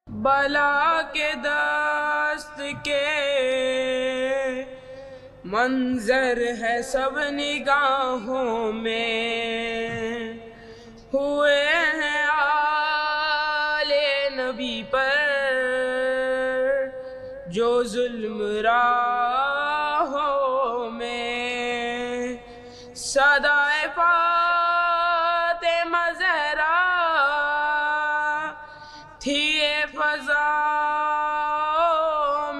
بلا کے دست کے منظر ہے سب نگاہوں میں، ہوئے ہیں آل نبی پر جو ظلم راہوں میں، صدائے فاطمہ زہرا تھی فضا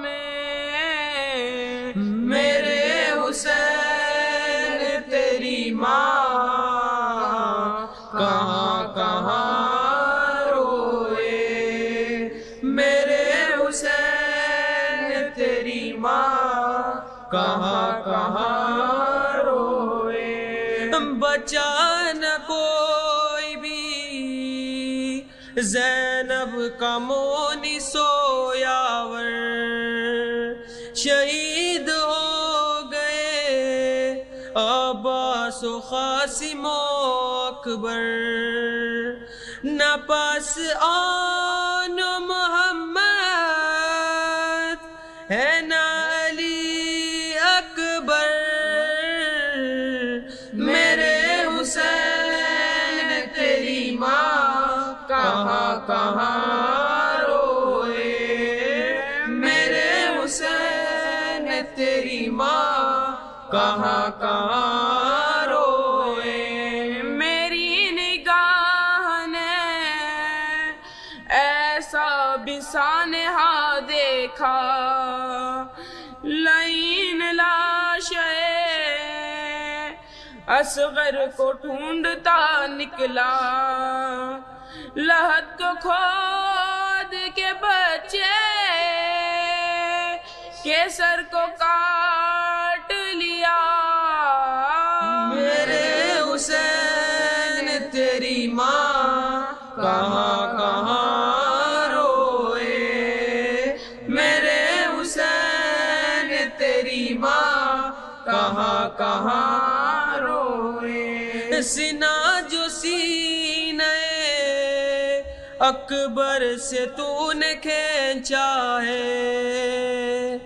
میں، میرے حسین تیری ماں کہاں کہاں روئے، میرے حسین تیری ماں کہاں کہاں روئے، بچا نہ کوئی بھی زینب کا مونی سویاور، شہید ہو گئے عباس و قاسم و اکبر، نہ پاس آن محمد ہے نہ علی اکبر، میرے حسین تیری ماں کہاں کہاں روئے، میرے حسین تیری ماں کہاں کہاں روئے، میری نگاہ نے ایسا بھی سانحہ دیکھا، لعین لاشیں اصغر کو ڈھونڈتا نکلا، لحد کو کھود کے بچے کے سر کو کاٹ لیا، میرے حسین تیری ماں کہاں کہاں روئے، میرے حسین تیری ماں کہاں کہاں روئے، سینہ جو سینہ اکبر سے تو نے کھینچا ہے،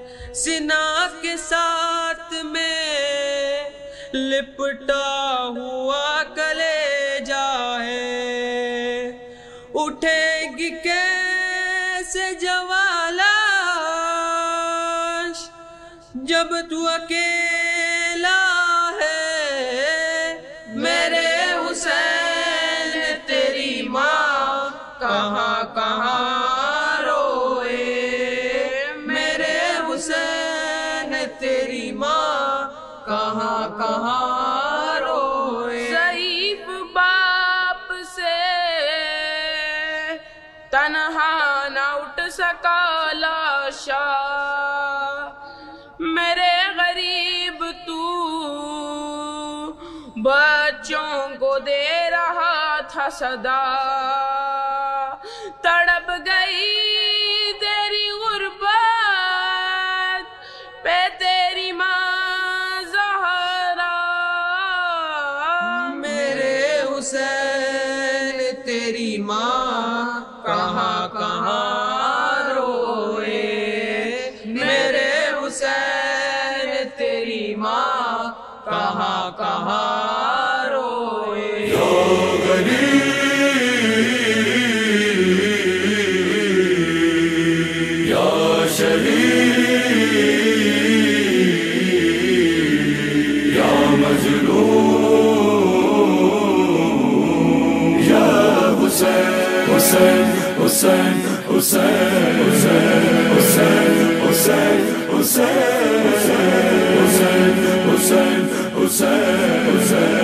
سینہ کے ساتھ میں لپٹا ہوا کلیجا ہے، اٹھے گی کیسے جوالاش جب تو اکیلا ہے، میرے حسین تیری ماں کہاں کہاں روئے، میرے حسین تیری ماں کہاں کہاں روئے، ضعیف باپ سے تنہا نہ اٹھ سکا لاشا، میرے غریب تو بچوں کو دے رہا تھا صدا، تڑپ گئی تیری غربت پہ تیری ماں زہرا، میرے حسین تیری ماں کہاں کہاں روئے، میرے حسین تیری ماں کہاں کہاں روئے، حسین حسین حسین حسین حسین حسین حسین حسین حسین حسین